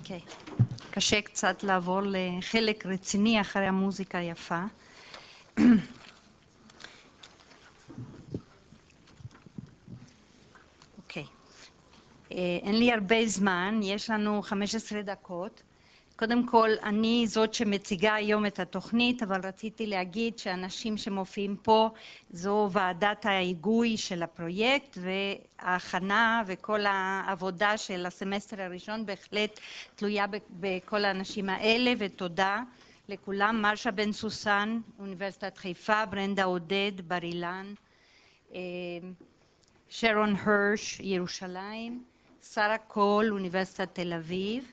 אוקיי. קשה קצת לעבור לחלק רציני אחרי המוזיקה היפה. אוקיי. אין לי הרבה זמן, יש לנו 15 דקות. קודם כל, אני זאת שמציגה היום את התוכנית, אבל רציתי להגיד שאנשים שמופיעים פה זו ועדת ההיגוי של הפרויקט, וההכנה וכל העבודה של הסמסטר הראשון בהחלט תלויה בכל האנשים האלה, ותודה לכולם. מרשה בן סוסן, אוניברסיטת חיפה, ברנדה עודד, בר אילן, שרון הרש, ירושלים, שרה קול, אוניברסיטת תל אביב,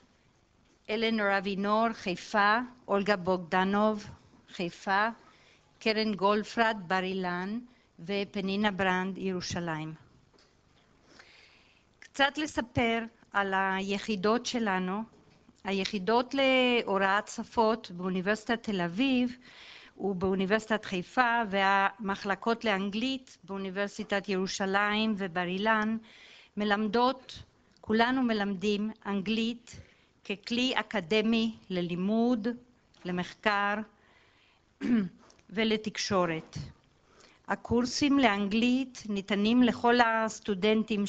אלנור אבינור, חיפה, אולגה בוגדנוב, חיפה, קרן גולפרד, בר אילן, ופנינה ברנד, ירושלים. קצת לספר על היחידות שלנו. היחידות להוראת שפות באוניברסיטת תל אביב ובאוניברסיטת חיפה, והמחלקות לאנגלית באוניברסיטת ירושלים ובר אילן מלמדות, כולנו מלמדים אנגלית ככלי אקדמי ללימוד, למחקר ולתקשורת. הקורסים לאנגלית ניתנים לכל הסטודנטים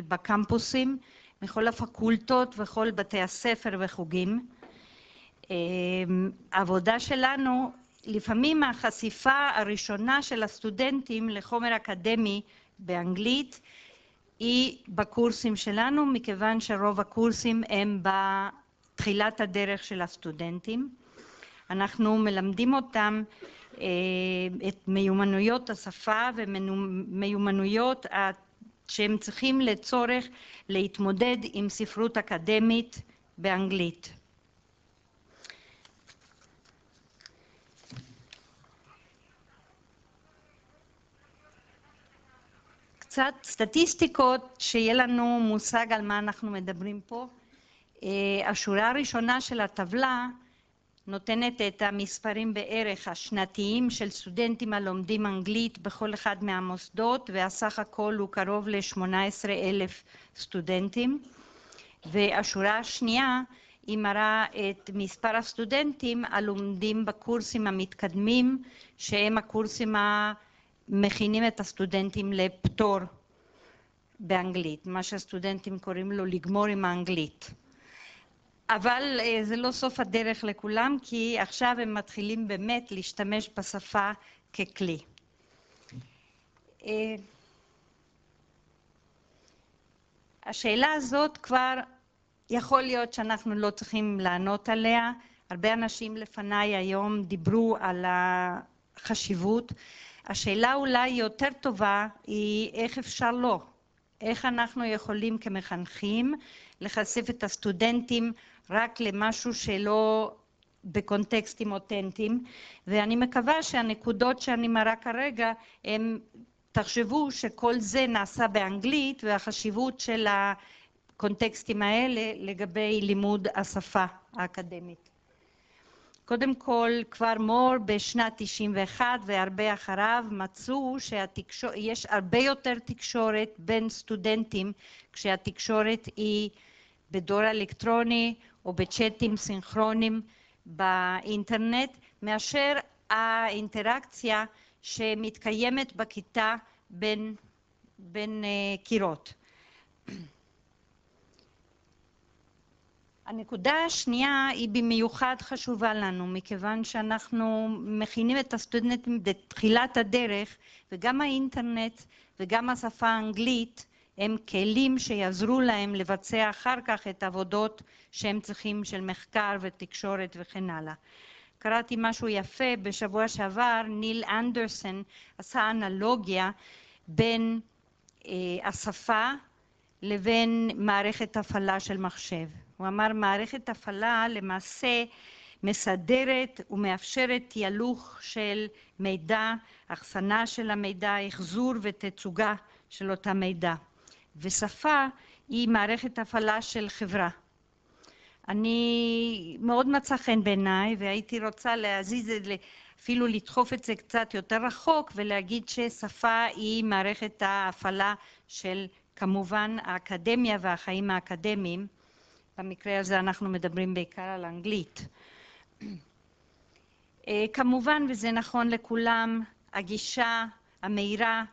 בקמפוסים, מכל הפקולטות וכל בתי הספר וחוגים. העבודה שלנו, לפעמים החשיפה הראשונה של הסטודנטים לחומר אקדמי באנגלית היא בקורסים שלנו, מכיוון שרוב הקורסים הם בתחילת הדרך של הסטודנטים. אנחנו מלמדים אותם את מיומנויות השפה ומיומנויות שהם צריכים לצורך להתמודד עם ספרות אקדמית באנגלית. קצת סטטיסטיקות שיהיה לנו מושג על מה אנחנו מדברים פה. השורה הראשונה של הטבלה נותנת את המספרים בערך השנתיים של סטודנטים הלומדים אנגלית בכל אחד מהמוסדות, והסך הכל הוא קרוב ל-18,000 סטודנטים. והשורה השנייה היא מראה את מספר הסטודנטים הלומדים בקורסים המתקדמים, שהם הקורסים מכינים את הסטודנטים לפטור באנגלית, מה שהסטודנטים קוראים לו לגמור עם האנגלית. אבל זה לא סוף הדרך לכולם, כי עכשיו הם מתחילים באמת להשתמש בשפה ככלי. השאלה הזאת כבר יכול להיות שאנחנו לא צריכים לענות עליה. הרבה אנשים לפניי היום דיברו על החשיבות. השאלה אולי יותר טובה היא איך אפשר לא. איך אנחנו יכולים כמחנכים לחשף את הסטודנטים רק למשהו שלא בקונטקסטים אותנטיים, ואני מקווה שהנקודות שאני מראה כרגע הם תחשבו שכל זה נעשה באנגלית, והחשיבות של הקונטקסטים האלה לגבי לימוד השפה האקדמית. קודם כל, כבר מור בשנת 91 והרבה אחריו מצאו שיש הרבה יותר תקשורת בין סטודנטים כשהתקשורת היא בדור אלקטרוני או בצ'אטים סינכרונים באינטרנט, מאשר האינטראקציה שמתקיימת בכיתה בין קירות. הנקודה השנייה היא במיוחד חשובה לנו, מכיוון שאנחנו מכינים את הסטודנטים בתחילת הדרך, וגם האינטרנט וגם השפה האנגלית הם כלים שיעזרו להם לבצע אחר כך את העבודות שהם צריכים של מחקר ותקשורת וכן הלאה. קראתי משהו יפה בשבוע שעבר, ניל אנדרסון עשה אנלוגיה בין השפה לבין מערכת הפעלה של מחשב. הוא אמר, מערכת הפעלה למעשה מסדרת ומאפשרת תהלוך של מידע, החסנה של המידע, החזור ותצוגה של אותה מידע. ושפה היא מערכת הפעלה של חברה. אני מאוד מצא חן בעיניי, והייתי רוצה להזיז את זה, אפילו לדחוף את זה קצת יותר רחוק, ולהגיד ששפה היא מערכת ההפעלה של כמובן האקדמיה והחיים האקדמיים, במקרה הזה אנחנו מדברים בעיקר על אנגלית. כמובן, וזה נכון לכולם, הגישה המהירה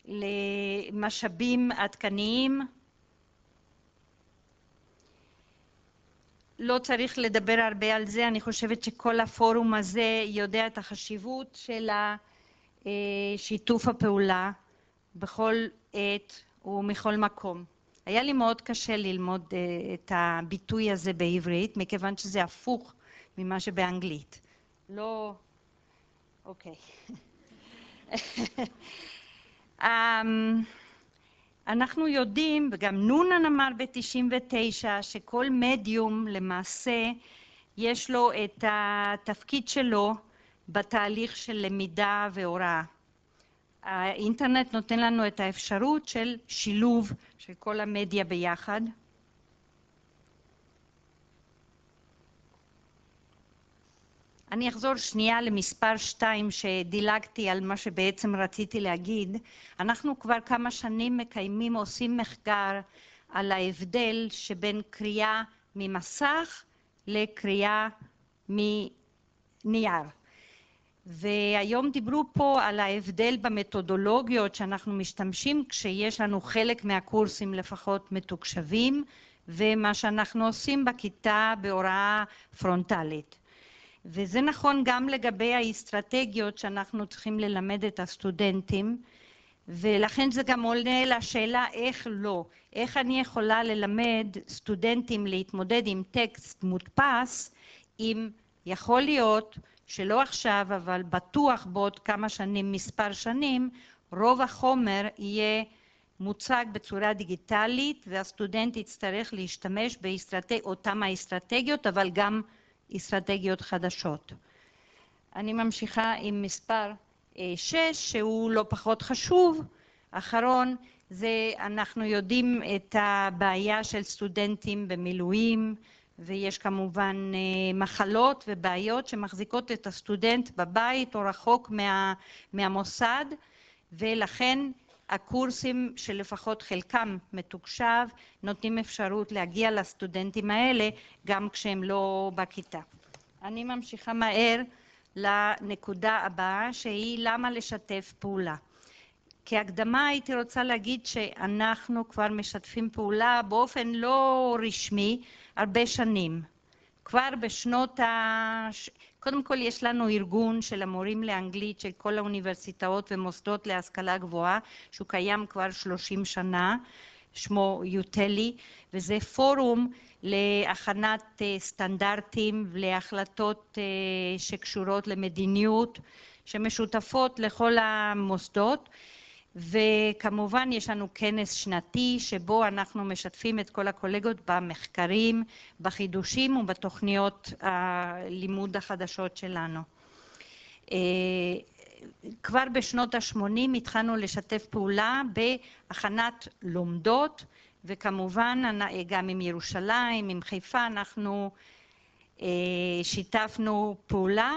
למשאבים עדכניים. לא צריך לדבר הרבה על זה, אני חושבת שכל הפורום הזה יודע את החשיבות של שיתוף הפעולה בכל עת ומכל מקום. היה לי מאוד קשה ללמוד את הביטוי הזה בעברית, מכיוון שזה הפוך ממה שבאנגלית. לא, אוקיי. אנחנו יודעים, וגם נונן אמר ב-99, שכל מדיום למעשה יש לו את התפקיד שלו בתהליך של למידה והוראה. האינטרנט נותן לנו את האפשרות של שילוב של כל המדיה ביחד. אני אחזור שנייה למספר 2 שדילגתי על מה שבעצם רציתי להגיד. אנחנו כבר כמה שנים עושים מחקר על ההבדל שבין קריאה ממסך לקריאה מנייר. והיום דיברו פה על ההבדל במתודולוגיות שאנחנו משתמשים כשיש לנו חלק מהקורסים לפחות מתוקשבים, ומה שאנחנו עושים בכיתה בהוראה פרונטלית. וזה נכון גם לגבי האסטרטגיות שאנחנו צריכים ללמד את הסטודנטים, ולכן זה גם עולה לשאלה איך לא, איך אני יכולה ללמד סטודנטים להתמודד עם טקסט מודפס, אם יכול להיות שלא עכשיו אבל בטוח בעוד כמה שנים, מספר שנים, רוב החומר יהיה מוצג בצורה דיגיטלית והסטודנט יצטרך להשתמש באותן האסטרטגיות אבל גם אסטרטגיות חדשות. אני ממשיכה עם מספר 6 שהוא לא פחות חשוב. אחרון, זה אנחנו יודעים את הבעיה של סטודנטים במילואים, ויש כמובן מחלות ובעיות שמחזיקות את הסטודנט בבית או רחוק מהמוסד, ולכן הקורסים שלפחות חלקם מתוקשב נותנים אפשרות להגיע לסטודנטים האלה גם כשהם לא בכיתה. אני ממשיכה מהר לנקודה הבאה שהיא למה לשתף פעולה. כהקדמה הייתי רוצה להגיד שאנחנו כבר משתפים פעולה באופן לא רשמי הרבה שנים. כבר בשנות קודם כל יש לנו ארגון של המורים לאנגלית של כל האוניברסיטאות ומוסדות להשכלה גבוהה, שהוא קיים כבר 30 שנה, שמו יוטלי, וזה פורום להכנת סטנדרטים להחלטות שקשורות למדיניות, שמשותפות לכל המוסדות, וכמובן יש לנו כנס שנתי שבו אנחנו משתפים את כל הקולגות במחקרים, בחידושים ובתוכניות הלימוד החדשות שלנו. כבר בשנות ה-80 התחלנו לשתף פעולה בהכנת לומדות, וכמובן גם עם ירושלים, עם חיפה, אנחנו שיתפנו פעולה,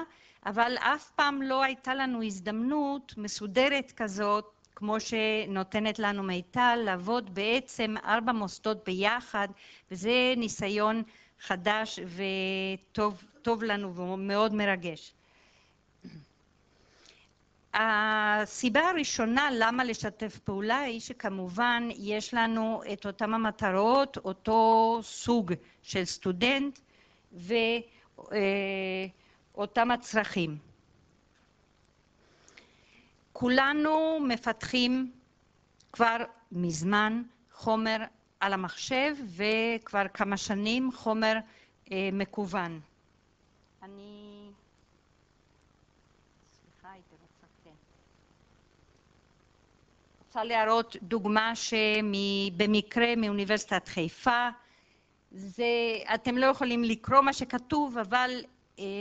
אבל אף פעם לא הייתה לנו הזדמנות מסודרת כזאת, כמו שנותנת לנו מיטל, לעבוד בעצם 4 מוסדות ביחד, וזה ניסיון חדש וטוב לנו ומאוד מרגש. הסיבה הראשונה למה לשתף פעולה היא שכמובן יש לנו את אותם המטרות, אותו סוג של סטודנט ואותם הצרכים. כולנו מפתחים כבר מזמן חומר על המחשב וכבר כמה שנים חומר מקוון. אני רוצה להראות דוגמה שבמקרה מאוניברסיטת חיפה. אתם לא יכולים לקרוא מה שכתוב, אבל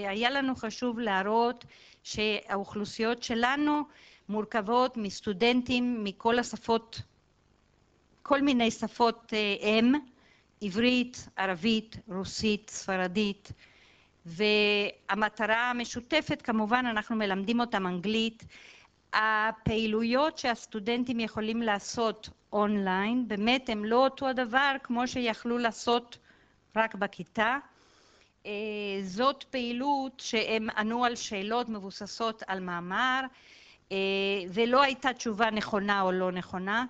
היה לנו חשוב להראות שהאוכלוסיות שלנו מורכבות מסטודנטים מכל השפות, כל מיני שפות עברית, ערבית, רוסית, ספרדית, והמטרה המשותפת כמובן אנחנו מלמדים אותם אנגלית. הפעילויות שהסטודנטים יכולים לעשות אונליין באמת הם לא אותו הדבר כמו שיכלו לעשות רק בכיתה. זאת פעילות שהם ענו על שאלות מבוססות על מאמר, ולא הייתה תשובה נכונה או לא נכונה.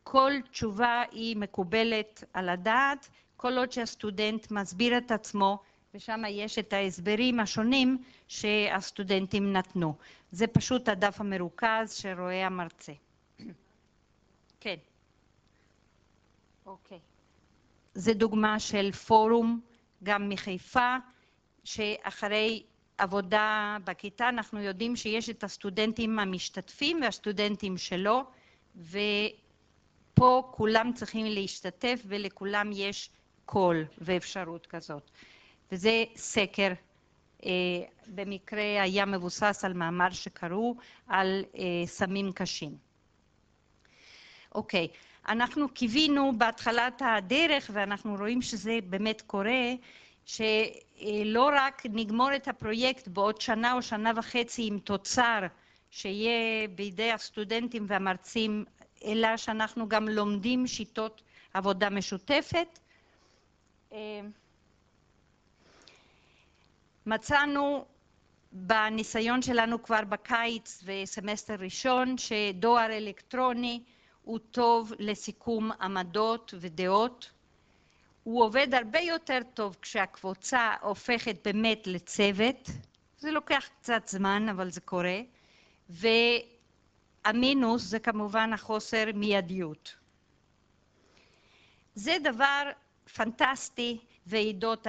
כל תשובה היא מקובלת על הדעת, כל עוד שהסטודנט מסביר את עצמו, ושם יש את ההסברים השונים שהסטודנטים נתנו. זה פשוט הדף המרוכז שרואה המרצה. כן. אוקיי. זה דוגמה של פורום גם מחיפה, שאחרי עבודה בכיתה אנחנו יודעים שיש את הסטודנטים המשתתפים והסטודנטים שלו, ופה כולם צריכים להשתתף ולכולם יש קול ואפשרות כזאת. וזה סקר, במקרה היה מבוסס על מאמר שקראו על סמים קשים. אוקיי, אנחנו קיווינו בהתחלת הדרך, ואנחנו רואים שזה באמת קורה, שלא רק נגמור את הפרויקט בעוד שנה או שנה וחצי עם תוצר שיהיה בידי הסטודנטים והמרצים, אלא שאנחנו גם לומדים שיטות עבודה משותפת. מצאנו בניסיון שלנו כבר בקיץ וסמסטר ראשון שדואר אלקטרוני הוא טוב לסיכום עמדות ודעות. הוא עובד הרבה יותר טוב כשהקבוצה הופכת באמת לצוות. זה לוקח קצת זמן, אבל זה קורה. והמינוס זה כמובן החוסר מיידיות. זה דבר פנטסטי, ועידות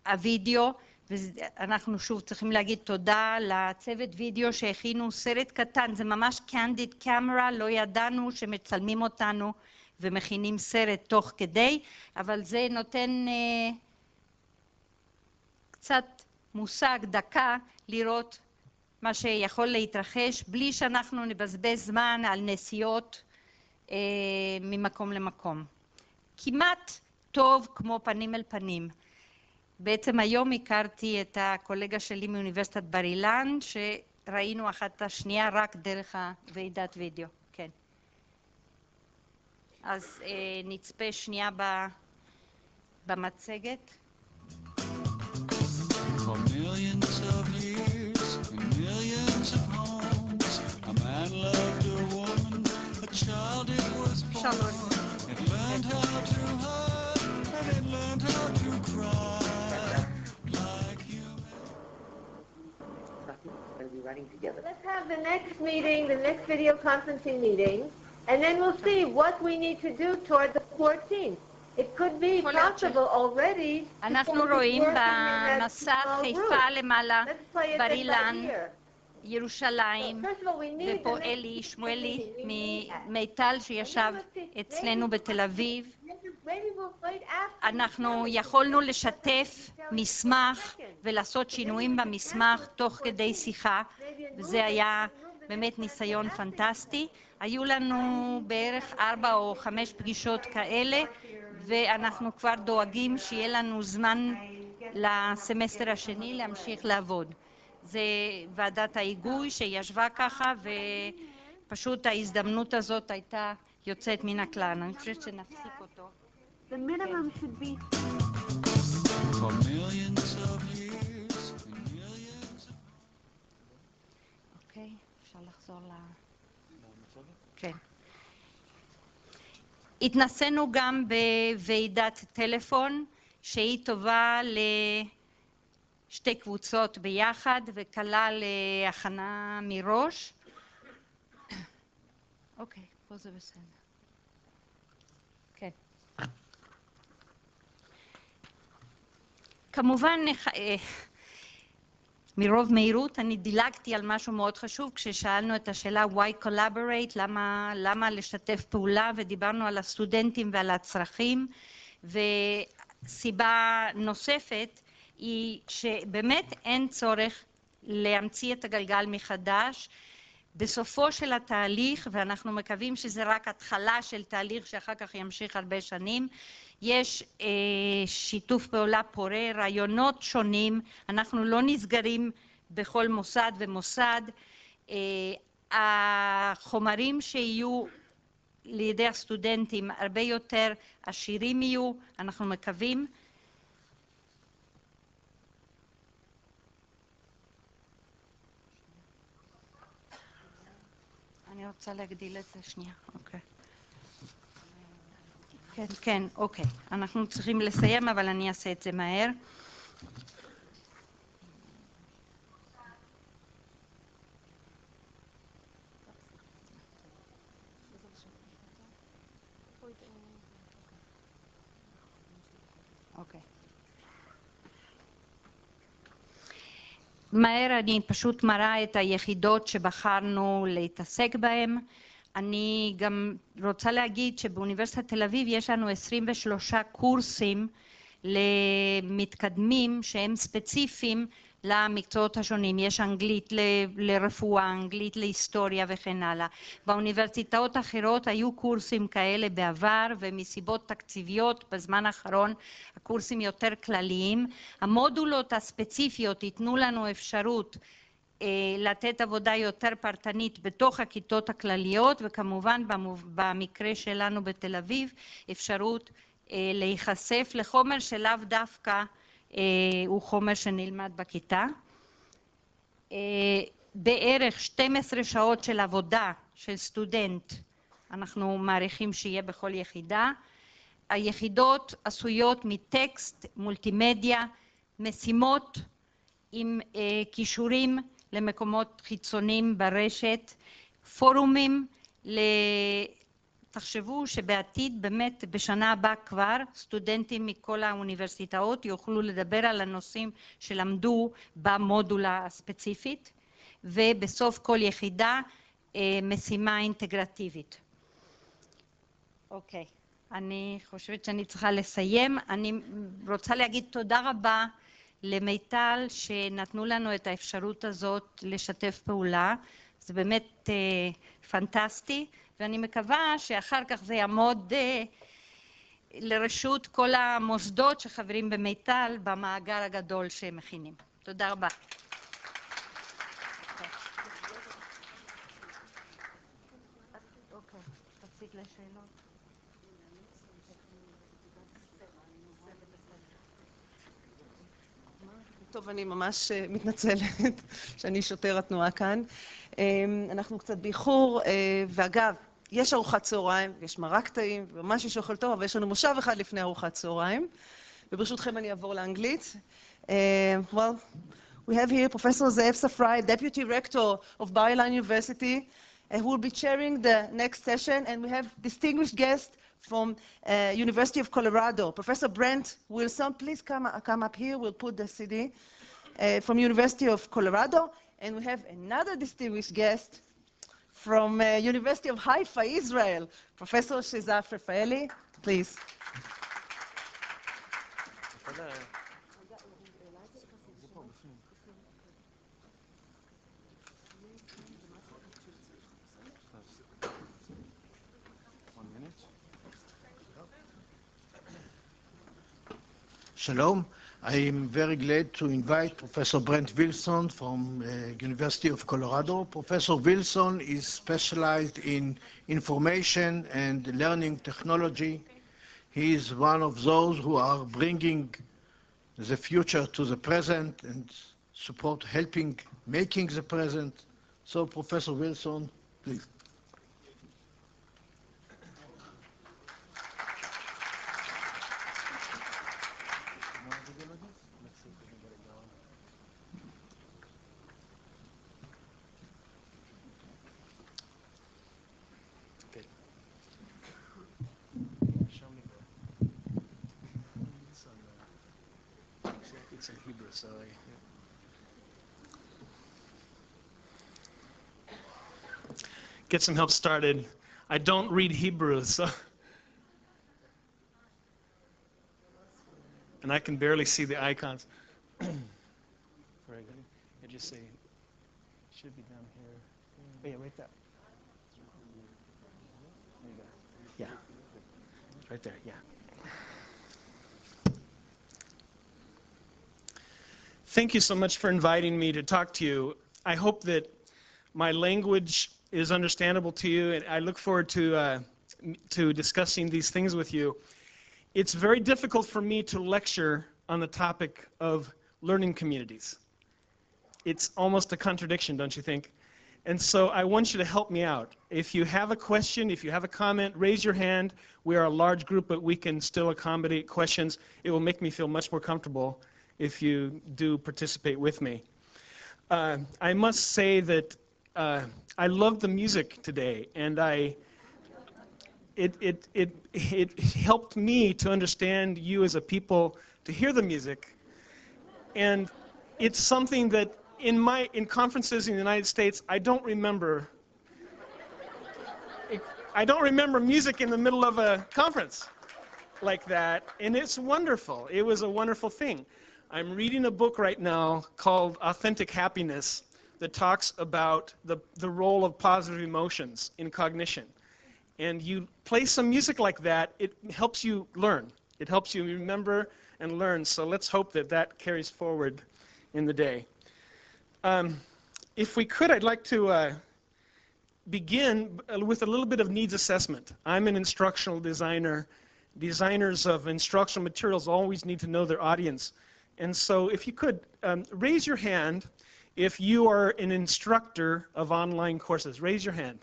הווידאו, ואנחנו שוב צריכים להגיד תודה לצוות וידאו שהכינו סרט קטן, זה ממש קנדיד קמרה, לא ידענו שמצלמים אותנו ומכינים סרט תוך כדי, אבל זה נותן קצת מושג, דקה, לראות מה שיכול להתרחש, בלי שאנחנו נבזבז זמן על נסיעות ממקום למקום. כמעט טוב כמו פנים אל פנים. בעצם היום הכרתי את הקולגה שלי מאוניברסיטת בר אילן, שראינו אחת את השנייה רק דרך הוועידת וידאו. כן. אז נצפה שנייה במצגת. For millions of years in millions of homes, a man loved a woman, a child it was born. It learned how to hide and it learned how to cry like human. We'll be running together. Let's have the next meeting, the next video conferencing meeting, and then we'll see what we need to do toward the 14th. It could be possible already. אנחנו רואים במסך חיפה למעלה, בר אילן, ירושלים, ופה אלי, שמואלי ממיטל שישב אצלנו בתל אביב. אנחנו יכולנו לשתף מסמך ולעשות שינויים במסמך תוך כדי שיחה, וזה היה באמת ניסיון פנטסטי. היו לנו בערך 4 או 5 פגישות כאלה, ואנחנו כבר דואגים שיהיה לנו זמן לסמסטר השני להמשיך לעבוד. זה ועדת ההיגוי שישבה ככה, ופשוט ההזדמנות הזאת הייתה יוצאת מן הכלל. אני חושבת שנפסיק אותו. The minimum should be. For millions of years and millions of... אוקיי, אפשר לחזור כן. התנסינו גם בוועידת טלפון, שהיא טובה לשתי קבוצות ביחד, וכלל הכנה מראש. אוקיי, פה זה בסדר. כן. כמובן, מרוב מהירות אני דילגתי על משהו מאוד חשוב כששאלנו את השאלה why collaborate, למה לשתף פעולה, ודיברנו על הסטודנטים ועל הצרכים, וסיבה נוספת היא שבאמת אין צורך להמציא את הגלגל מחדש. בסופו של התהליך, ואנחנו מקווים שזה רק התחלה של תהליך שאחר כך ימשיך הרבה שנים, יש שיתוף פעולה פורה, רעיונות שונים, אנחנו לא נסגרים בכל מוסד ומוסד. החומרים שיהיו לידי הסטודנטים הרבה יותר עשירים יהיו, אנחנו מקווים. אני רוצה להגדיל את זה שנייה, אוקיי. כן, כן, אוקיי. אנחנו צריכים לסיים, אבל אני אעשה את זה מהר. אוקיי. מהר אני פשוט מראה את היחידות שבחרנו להתעסק בהן. אני גם רוצה להגיד שבאוניברסיטת תל אביב יש לנו 23 קורסים למתקדמים שהם ספציפיים למקצועות השונים. יש אנגלית לרפואה, אנגלית להיסטוריה וכן הלאה. באוניברסיטאות האחרות היו קורסים כאלה בעבר, ומסיבות תקציביות בזמן האחרון הקורסים יותר כלליים. המודולות הספציפיות ייתנו לנו אפשרות לתת עבודה יותר פרטנית בתוך הכיתות הכלליות, וכמובן במקרה שלנו בתל אביב אפשרות להיחשף לחומר שלאו דווקא הוא חומר שנלמד בכיתה. בערך 12 שעות של עבודה של סטודנט אנחנו מעריכים שיהיה בכל יחידה. היחידות עשויות מטקסט, מולטימדיה, משימות עם קישורים למקומות חיצוניים ברשת, פורומים. תחשבו שבעתיד באמת בשנה הבאה כבר סטודנטים מכל האוניברסיטאות יוכלו לדבר על הנושאים שלמדו במודולה הספציפית, ובסוף כל יחידה משימה אינטגרטיבית. אוקיי, אני חושבת שאני צריכה לסיים. אני רוצה להגיד תודה רבה למיטל שנתנו לנו את האפשרות הזאת לשתף פעולה. זה באמת פנטסטי, ואני מקווה שאחר כך זה יעמוד לרשות כל המוסדות שחברים במיטל במאגר הגדול שהם מכינים. תודה רבה. אוקיי, תפסיק לשאלות. טוב, אני ממש מתנצלת שאני שוטר התנועה כאן. אנחנו קצת באיחור, ואגב, יש ארוחת צהריים, יש מרק טעים, וממש יש אוכל טוב, אבל יש לנו מושב אחד לפני ארוחת צהריים. וברשותכם אני אעבור לאנגלית. Well, we have here Professor Zev Safrai, Deputy Rector of Bar-Ilan University, who will be chairing the next session, and we have distinguished guests from University of Colorado. Professor Brent Wilson, please come up here. We'll put the CD from University of Colorado. And we have another distinguished guest from University of Haifa, Israel, Professor Sheizaf Rafaeli. Please. Shalom. I am very glad to invite Professor Brent Wilson from University of Colorado. Professor Wilson is specialized in information and learning technology. He is one of those who are bringing the future to the present and support helping making the present. So Professor Wilson, please. It's in Hebrew, so get some help started. I don't read Hebrew, so and I can barely see the icons. Very good. I just say it should be down here. Oh, yeah, right there. There you go. Yeah, right there. Yeah. Thank you so much for inviting me to talk to you. I hope that my language is understandable to you, and I look forward to to discussing these things with you. It's very difficult for me to lecture on the topic of learning communities. It's almost a contradiction, don't you think? And so I want you to help me out. If you have a question, if you have a comment, raise your hand. We are a large group, but we can still accommodate questions. It will make me feel much more comfortable if you do participate with me. I must say that I love the music today, and it helped me to understand you as a people, to hear the music. And it's something that in conferences in the United States, I don't remember music in the middle of a conference like that, and it's wonderful. It was a wonderful thing. I'm reading a book right now called Authentic Happiness that talks about the role of positive emotions in cognition. And you play some music like that, it helps you learn. It helps you remember and learn, so let's hope that that carries forward in the day. If we could, I'd like to begin with a little bit of needs assessment. I'm an instructional designer. Designers of instructional materials always need to know their audience. And so if you could, raise your hand if you are an instructor of online courses. Raise your hand.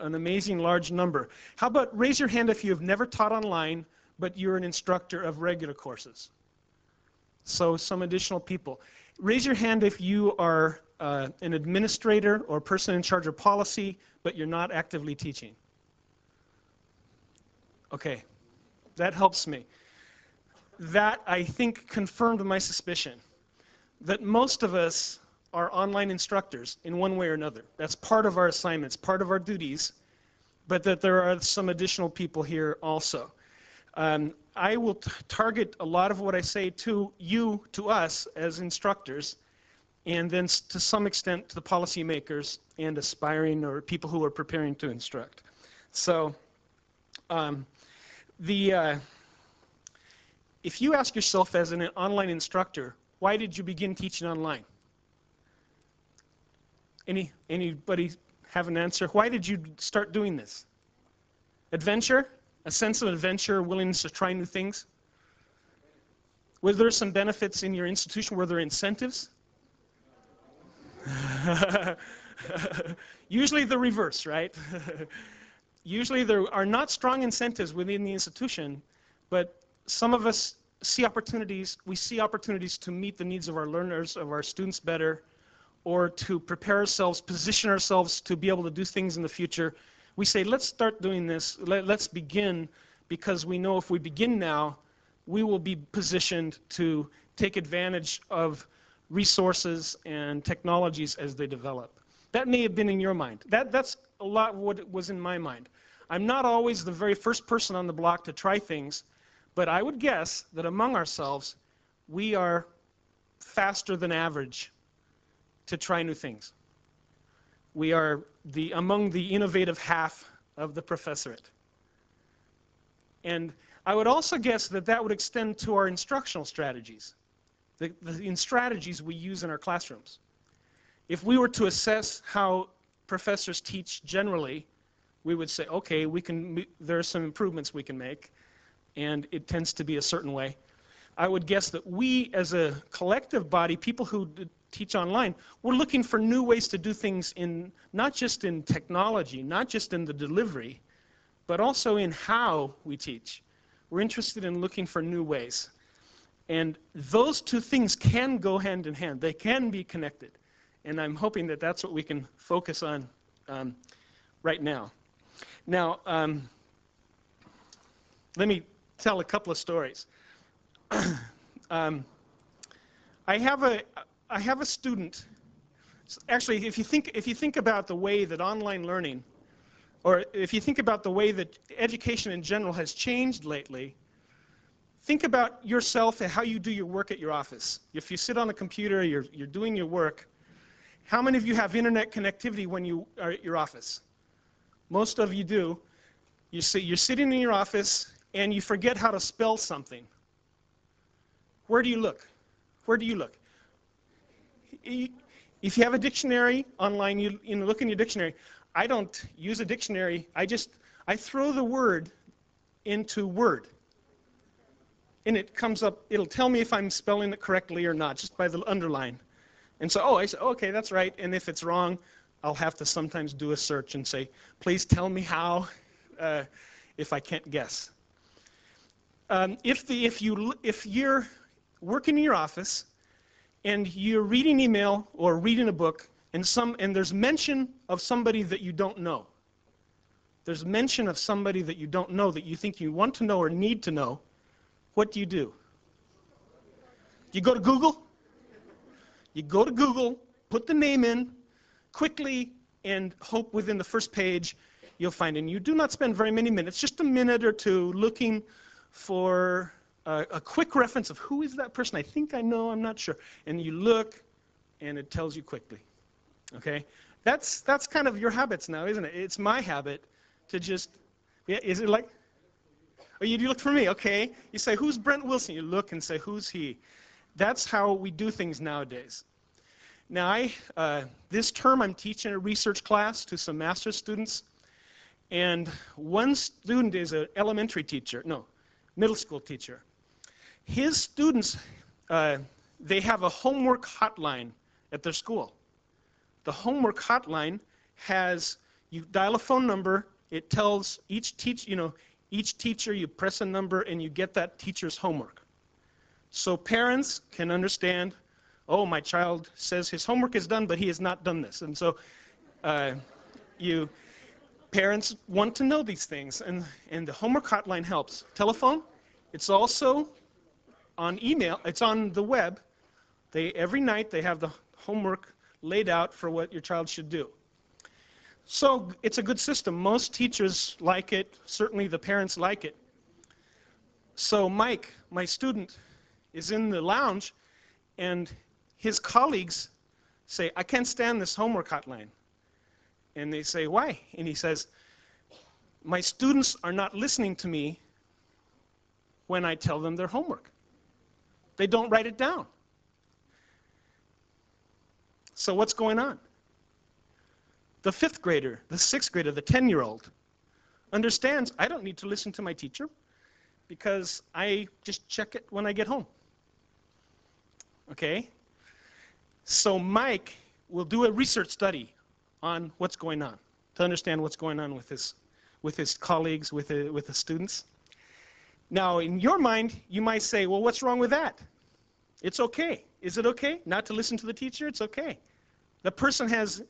An amazing large number. How about raise your hand if you have never taught online, but you're an instructor of regular courses? So some additional people. Raise your hand if you are an administrator or person in charge of policy, but you're not actively teaching. Okay, that helps me. That, I think, confirmed my suspicion that most of us are online instructors in one way or another. That's part of our assignments, part of our duties, but that there are some additional people here also. I will target a lot of what I say to you, to us as instructors, and then to some extent to the policymakers and aspiring or people who are preparing to instruct. So if you ask yourself as an online instructor, why did you begin teaching online? Anybody have an answer? Why did you start doing this? Adventure? A sense of adventure, willingness to try new things? Were there some benefits in your institution? Were there incentives? Usually the reverse, right? Usually there are not strong incentives within the institution, but some of us see opportunities. We see opportunities to meet the needs of our learners, of our students better, or to prepare ourselves, position ourselves to be able to do things in the future. We say, let's start doing this, let's begin, because we know if we begin now, we will be positioned to take advantage of resources and technologies as they develop. That may have been in your mind. That's a lot of what was in my mind. I'm not always the very first person on the block to try things, but I would guess that among ourselves, we are faster than average to try new things. We are among the innovative half of the professorate. And I would also guess that that would extend to our instructional strategies, the strategies we use in our classrooms. If we were to assess how professors teach generally, we would say, okay, there are some improvements we can make, and it tends to be a certain way. I would guess that we, as a collective body, people who teach online, we're looking for new ways to do things not just in technology, not just in the delivery, but also in how we teach. We're interested in looking for new ways. And those two things can go hand in hand. They can be connected. And I'm hoping that that's what we can focus on right now. Now, let me tell a couple of stories. I have a student. Actually, if you think about the way that online learning, or if you think about the way that education in general has changed lately, think about yourself and how you do your work at your office. If you sit on a computer, you're doing your work. How many of you have internet connectivity when you are at your office? Most of you do. You're sitting in your office and you forget how to spell something. Where do you look? Where do you look? If you have a dictionary online, you look in your dictionary. I don't use a dictionary. I throw the word into Word. And it comes up, it'll tell me if I'm spelling it correctly or not, just by the underline. And so, I say, okay, that's right. And if it's wrong, I'll have to sometimes do a search and say, please tell me how, if I can't guess. If you're working in your office and you're reading email or reading a book and there's mention of somebody that you don't know, there's mention of somebody that you don't know that you think you want to know or need to know, what do? You go to Google? You go to Google, put the name in quickly, and hope within the first page you'll find it. And you do not spend very many minutes, just a minute or two, looking for a quick reference of who is that person. I think I know, I'm not sure. And you look, and it tells you quickly. Okay? That's kind of your habits now, isn't it? It's my habit to just, yeah, is it like, oh, you look for me, okay. You say, who's Brent Wilson? You look and say, who's he? That's how we do things nowadays. Now, this term I'm teaching a research class to some master's students, and one student is an middle school teacher. His students, they have a homework hotline at their school. The homework hotline has, you dial a phone number, it tells each teacher, you press a number and you get that teacher's homework. So parents can understand, oh, my child says his homework is done, but he has not done this. And so parents want to know these things, and the homework hotline helps. Telephone, it's also on email, it's on the web. Every night they have the homework laid out for what your child should do. So it's a good system. Most teachers like it. Certainly the parents like it. So Mike, my student, is in the lounge, and his colleagues say, I can't stand this homework hotline. And they say, why? And he says, my students are not listening to me when I tell them their homework. They don't write it down. So what's going on? The 5th grader, the 6th grader, the 10-year-old understands I don't need to listen to my teacher because I just check it when I get home. Okay? So Mike will do a research study on what's going on to understand what's going on with his colleagues, with the students. Now, in your mind, you might say, well, what's wrong with that? It's okay. Is it okay not to listen to the teacher? It's okay. The person has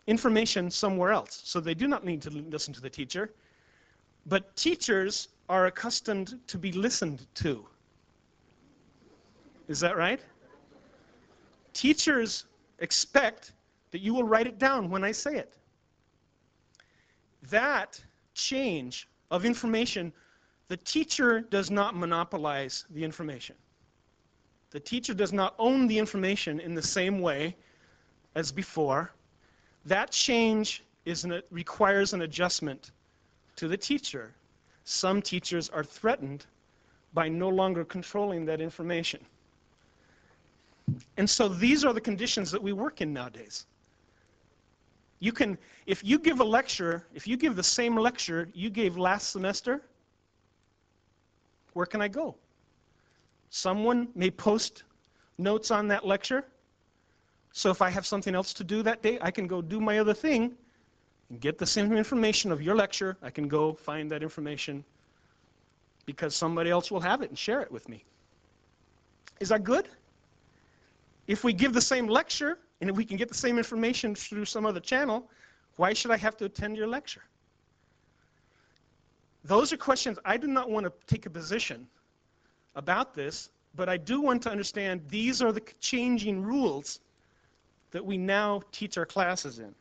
information somewhere else, so they do not need to listen to the teacher. But teachers are accustomed to be listened to. Is that right? Teachers expect that you will write it down when I say it. That change of information, the teacher does not monopolize the information. The teacher does not own the information in the same way as before. That change requires an adjustment to the teacher. Some teachers are threatened by no longer controlling that information. And so these are the conditions that we work in nowadays. If you give a lecture, if you give the same lecture you gave last semester, where can I go? Someone may post notes on that lecture. So if I have something else to do that day, I can go do my other thing and get the same information of your lecture. I can go find that information because somebody else will have it and share it with me. Is that good? If we give the same lecture and if we can get the same information through some other channel, why should I have to attend your lecture? Those are questions. I do not want to take a position about this, but I do want to understand these are the changing rules that we now teach our classes in.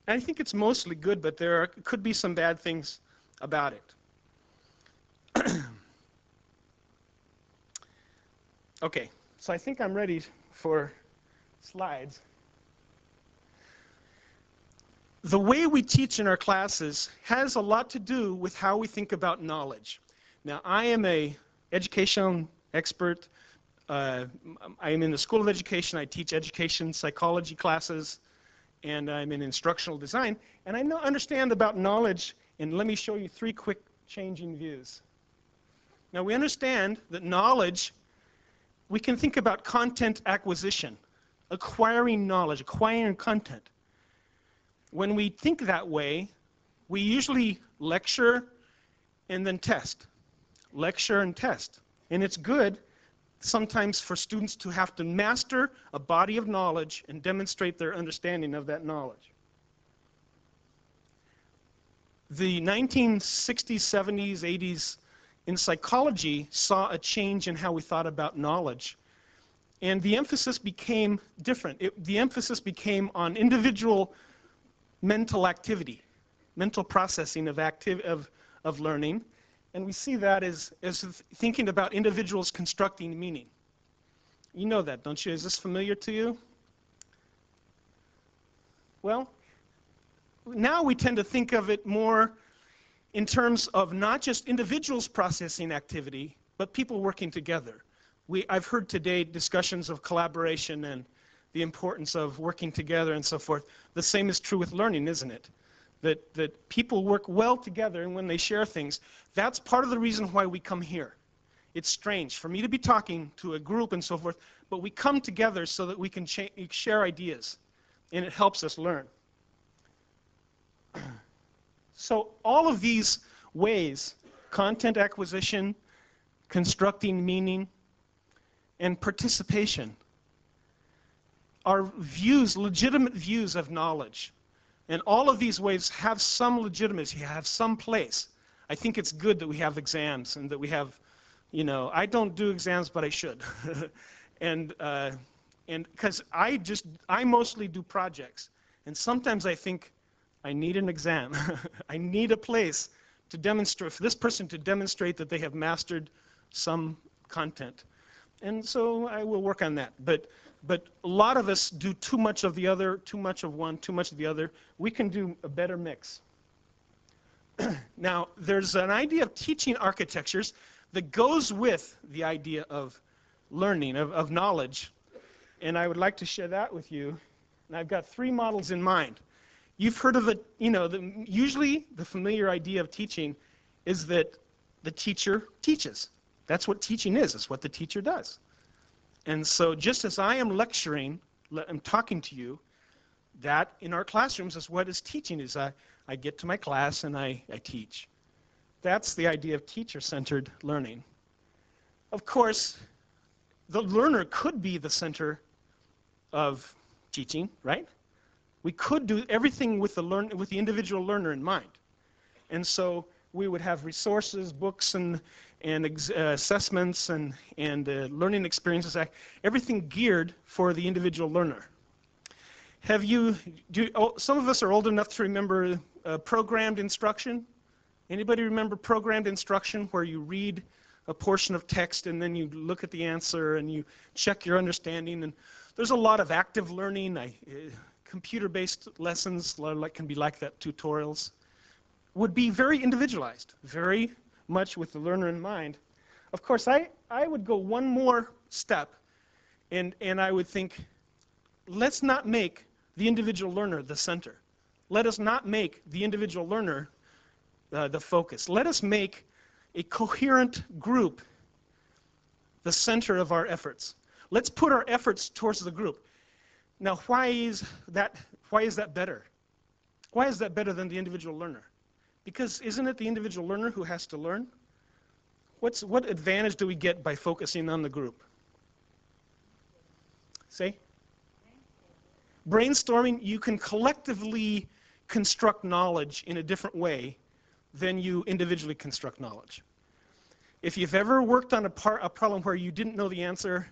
And I think it's mostly good, but there could be some bad things about it. Okay, so I think I'm ready for slides. The way we teach in our classes has a lot to do with how we think about knowledge. Now, I am an education expert. I am in the School of Education. I teach education psychology classes, and I'm in instructional design, and I understand about knowledge, and let me show you 3 quick changing views. Now, we understand that knowledge, we can think about content acquisition, acquiring knowledge, acquiring content. When we think that way, we usually lecture and then test. Lecture and test. And it's good sometimes for students to have to master a body of knowledge and demonstrate their understanding of that knowledge. The 1960s, 70s, 80s in psychology saw a change in how we thought about knowledge. And the emphasis became different. The emphasis became on individual mental activity, mental processing of learning. And we see that as thinking about individuals constructing meaning. You know that, don't you? Is this familiar to you? Well, now we tend to think of it more in terms of not just individuals processing activity, but people working together. I've heard today discussions of collaboration and the importance of working together and so forth. The same is true with learning, isn't it? That people work well together, and when they share things, that's part of the reason why we come here. It's strange for me to be talking to a group and so forth, but we come together so that we can share ideas, and it helps us learn. So all of these ways, content acquisition, constructing meaning, and participation, are views, legitimate views of knowledge. And all of these ways have some legitimacy, have some place. I think it's good that we have exams and that we have, you know, I don't do exams, but I should. and because I mostly do projects. And sometimes I think I need an exam. I need a place to demonstrate, for this person to demonstrate that they have mastered some content. And so I will work on that. But a lot of us do too much of the other, too much of one, too much of the other. We can do a better mix. Now, there's an idea of teaching architectures that goes with the idea of learning, of knowledge. And I would like to share that with you. And I've got 3 models in mind. You've heard of it, you know, usually the familiar idea of teaching is that the teacher teaches. That's what teaching is. It's what the teacher does. And so just as I am lecturing, I'm talking to you, that in our classrooms is what is teaching is. I get to my class and I teach. That's the idea of teacher-centered learning. Of course, the learner could be the center of teaching, right? We could do everything with the individual learner in mind. And so we would have resources, books, and assessments and learning experiences, everything geared for the individual learner. Some of us are old enough to remember programmed instruction. Anybody remember programmed instruction, where you read a portion of text and then you look at the answer and you check your understanding? And there's a lot of active learning, computer-based lessons can be like that, tutorials. Would be very individualized, very much with the learner in mind. Of course, I would go one more step, and I would think, let's not make the individual learner the center. Let us not make the individual learner the focus. Let us make a coherent group the center of our efforts. Let's put our efforts towards the group. Now, why is that better? Why is that better than the individual learner? Because isn't it the individual learner who has to learn? What advantage do we get by focusing on the group? Say? Brainstorming, you can collectively construct knowledge in a different way than you individually construct knowledge. If you've ever worked on a problem where you didn't know the answer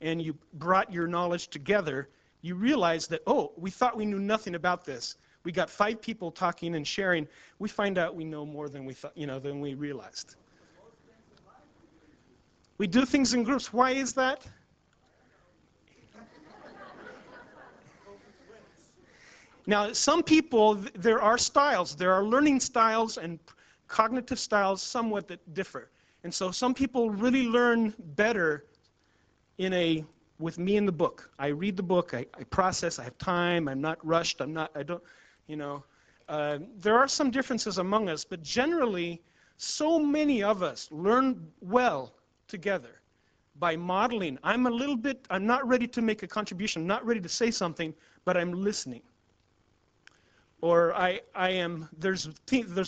and you brought your knowledge together, you realize that, oh, we thought we knew nothing about this. We got 5 people talking and sharing. We find out we know more than we thought, than we realized. We do things in groups. Why is that? Now, some people, there are styles. There are learning styles and cognitive styles somewhat that differ. And so some people really learn better in a with me in the book. I read the book, I process, I have time, I'm not rushed, there are some differences among us, but generally, so many of us learn well together by modeling. I'm not ready to make a contribution, I'm not ready to say something, but I'm listening. Or there's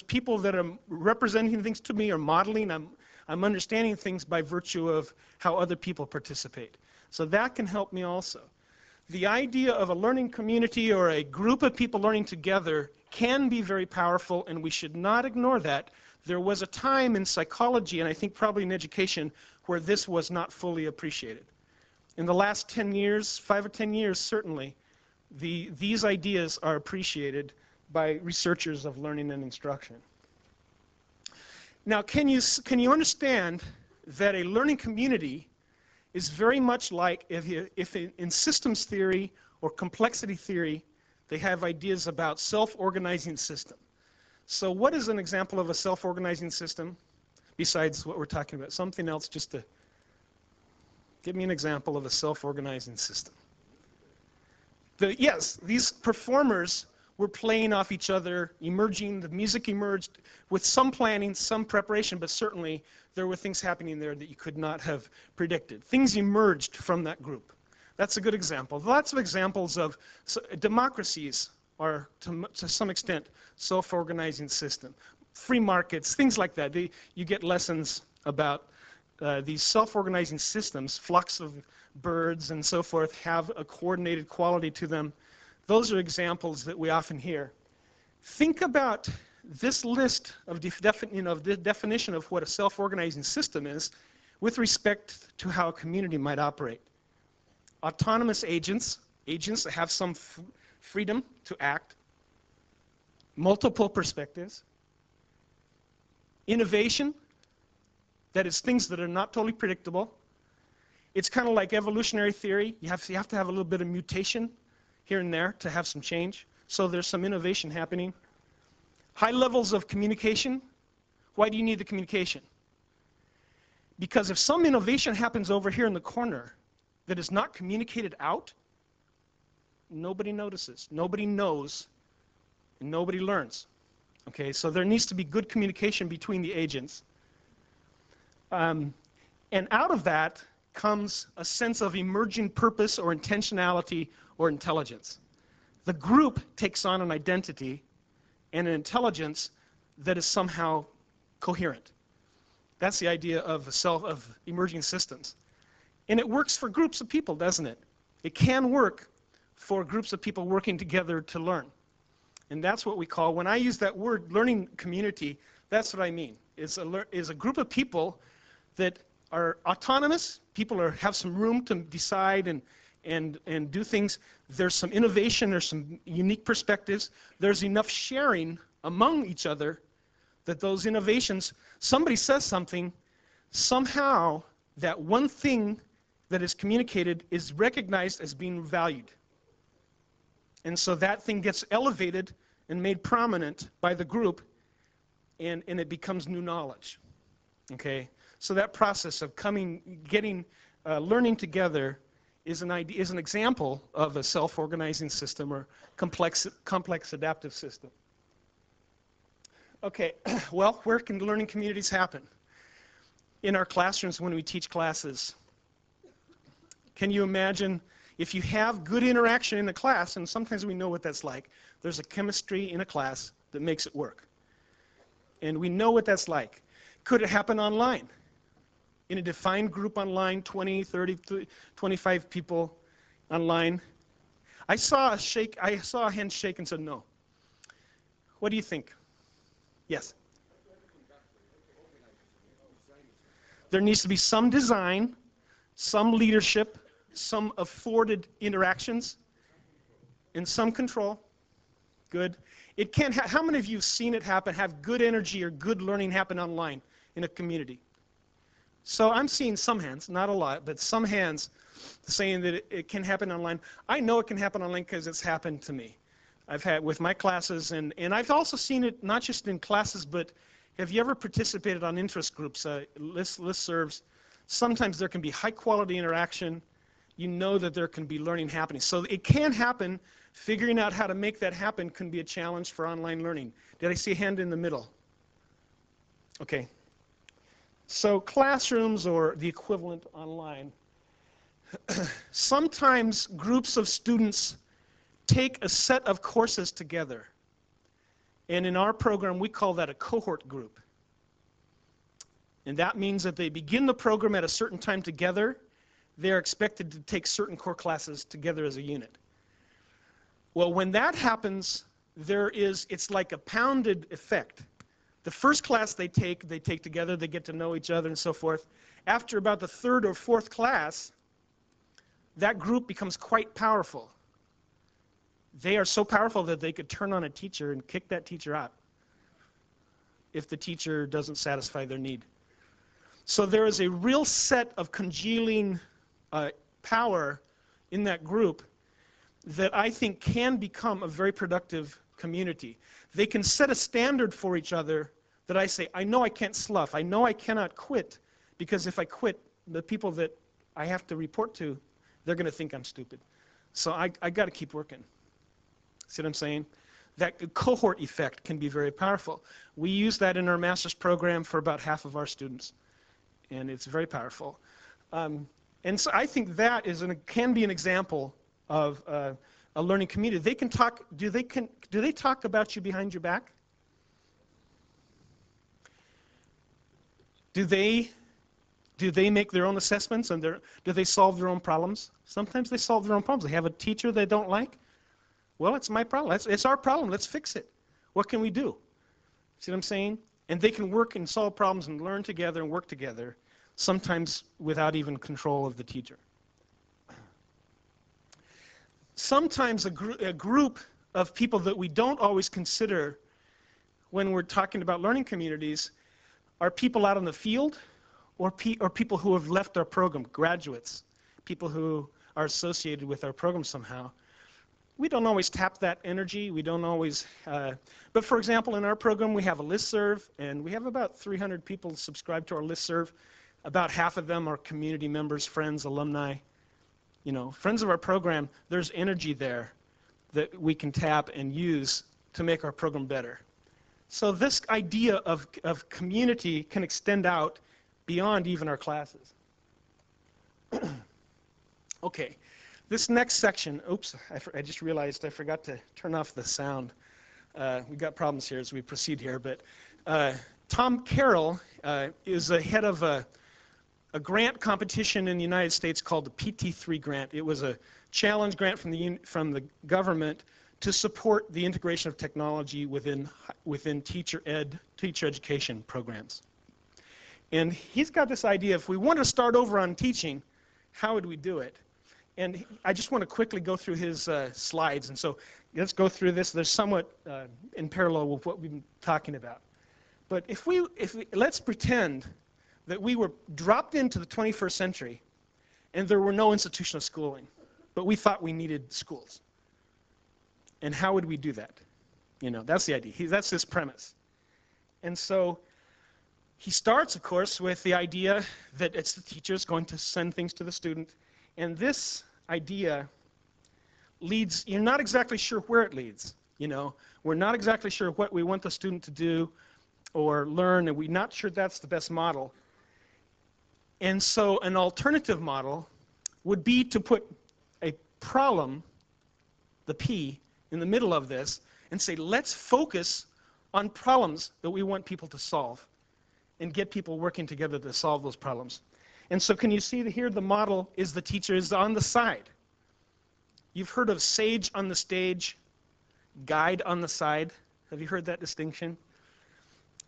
people that are representing things to me or modeling, I'm understanding things by virtue of how other people participate. So that can help me also. The idea of a learning community or a group of people learning together can be very powerful, and we should not ignore that. There was a time in psychology, and I think probably in education, where this was not fully appreciated. In the last 10 years, 5 or 10 years certainly, these ideas are appreciated by researchers of learning and instruction. Now, can you understand that a learning community is very much like if in systems theory or complexity theory, they have ideas about self-organizing system. So what is an example of a self-organizing system besides what we're talking about? Something else, just to give me an example of a self-organizing system. Yes, these performers were playing off each other, emerging, the music emerged with some planning, some preparation, but certainly there were things happening there that you could not have predicted. Things emerged from that group. That's a good example. Lots of examples of democracies are, to some extent, self-organizing system. Free markets, things like that. You get lessons about these self-organizing systems, flocks of birds and so forth have a coordinated quality to them. Those are examples that we often hear. Think about this list of the definition of what a self-organizing system is with respect to how a community might operate. Autonomous agents that have some freedom to act, multiple perspectives, innovation, that is things that are not totally predictable. It's kind of like evolutionary theory. You have to have a little bit of mutation here and there to have some change. So there's some innovation happening. High levels of communication. Why do you need the communication? Because if some innovation happens over here in the corner that is not communicated out, nobody notices, nobody knows, and nobody learns. Okay, so there needs to be good communication between the agents. And out of that comes a sense of emerging purpose or intentionality or intelligence. The group takes on an identity and an intelligence that is somehow coherent. That's the idea of emerging systems. And it works for groups of people, doesn't it? It can work for groups of people working together to learn. And that's what we call, when I use that word learning community, that's what I mean. It's a group of people that are autonomous. People have some room to decide and do things. There's some innovation, there's some unique perspectives. There's enough sharing among each other that those innovations, somebody says something, somehow that one thing that is communicated is recognized as being valued. And so that thing gets elevated and made prominent by the group, and it becomes new knowledge. Okay? So that process of learning together is an example of a self-organizing system or complex adaptive system. Okay, well, where can learning communities happen? In our classrooms when we teach classes. Can you imagine if you have good interaction in the class, and sometimes we know what that's like, there's a chemistry in a class that makes it work. And we know what that's like. Could it happen online? In a defined group online, 20, 30, 25 people online? I saw a hand shake and said no. What do you think? Yes? There needs to be some design, some leadership, some afforded interactions, and some control. Good. It can. How many of you have seen it happen, have good energy or good learning happen online in a community? So I'm seeing some hands, not a lot, but some hands saying that it can happen online. I know it can happen online because it's happened to me. I've had with my classes, and I've also seen it not just in classes, but have you ever participated on interest groups, listservs? Sometimes there can be high quality interaction. you know that there can be learning happening. So it can happen. Figuring out how to make that happen can be a challenge for online learning. Did I see a hand in the middle? Okay. So classrooms, or the equivalent online, sometimes groups of students take a set of courses together. And in our program, we call that a cohort group. And that means that they begin the program at a certain time together. They're expected to take certain core classes together as a unit. Well, when that happens, it's like a pounded effect. The first class they take together, they get to know each other and so forth. After about the third or fourth class, that group becomes quite powerful. They are so powerful that they could turn on a teacher and kick that teacher out if the teacher doesn't satisfy their need. So there is a real set of congealing power in that group that I think can become a very productive community. They can set a standard for each other that I say, I know I can't slough. I know I cannot quit, because if I quit, the people that I have to report to, they're going to think I'm stupid. So I got to keep working. See what I'm saying? That cohort effect can be very powerful. We use that in our master's program for about half of our students, and it's very powerful. And so I think that can be an example of a learning community. They can talk. Do they talk about you behind your back? Do they make their own assessments, and do they solve their own problems? Sometimes they solve their own problems. They have a teacher they don't like. Well, it's my problem. It's our problem. Let's fix it. What can we do? See what I'm saying? And they can work and solve problems and learn together and work together, sometimes without even control of the teacher. Sometimes a group of people that we don't always consider when we're talking about learning communities are people out in the field, or people who have left our program, graduates, people who are associated with our program somehow. We don't always tap that energy. We don't always, but for example, in our program, we have a listserv, and we have about 300 people subscribed to our listserv. About half of them are community members, friends, alumni. You know, friends of our program. There's energy there that we can tap and use to make our program better. So this idea of community can extend out beyond even our classes. Okay. This next section, oops, I just realized I forgot to turn off the sound. We've got problems here as we proceed here, but Tom Carroll is the head of a grant competition in the United States called the PT3 grant. It was a challenge grant from the government to support the integration of technology within teacher education programs. And he's got this idea, if we want to start over on teaching, how would we do it? And I just want to quickly go through his slides. And so let's go through this. They're somewhat in parallel with what we've been talking about. But let's pretend that we were dropped into the 21st century and there were no institutional schooling, but we thought we needed schools. And how would we do that? You know, that's the idea. That's his premise. And so he starts, of course, with the idea that it's the teacher's going to send things to the student. And this idea leads, you're not exactly sure where it leads. You know, we're not exactly sure what we want the student to do or learn, and we're not sure that's the best model. And so an alternative model would be to put a problem, the P, in the middle of this and say, let's focus on problems that we want people to solve and get people working together to solve those problems. And so can you see here the model is the teacher is on the side. You've heard of sage on the stage, guide on the side. Have you heard that distinction?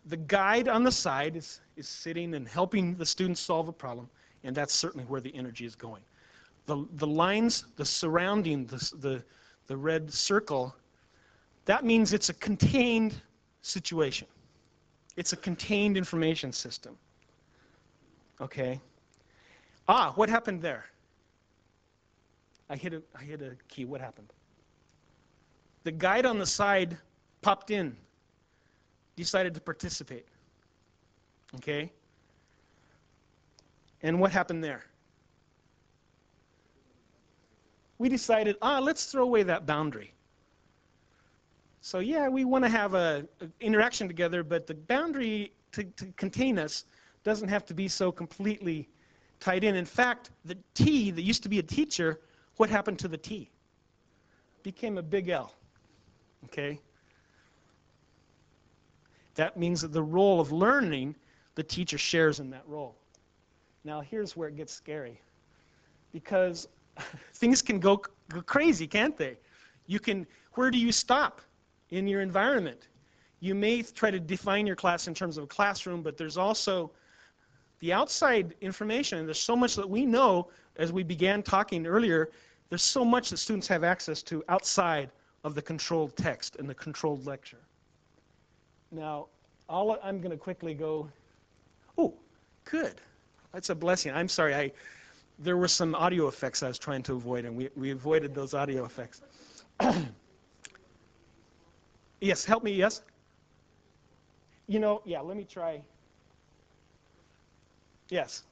The guide on the side is sitting and helping the students solve a problem, and that's certainly where the energy is going. The lines, the surrounding, the red circle, that means it's a contained situation. It's a contained information system. Okay? What happened there? I hit a key. What happened? The guide on the side popped in, decided to participate. Okay? And what happened there? we decided, let's throw away that boundary. So yeah, we want to have an interaction together, but the boundary to contain us doesn't have to be so completely tied in. In fact, the T that used to be a teacher, what happened to the T? Became a big L, okay? That means that the role of learning, the teacher shares in that role. Now here's where it gets scary, because things can go crazy, can't they? Where do you stop in your environment? You may try to define your class in terms of a classroom, but there's also the outside information. There's so much that we know, as we began talking earlier, there's so much that students have access to outside of the controlled text and the controlled lecture. Now, I'm going to quickly go, oh, good. That's a blessing. I'm sorry, there were some audio effects I was trying to avoid, and we avoided those audio effects. Yes, help me, yes? Yeah, let me try. Yes.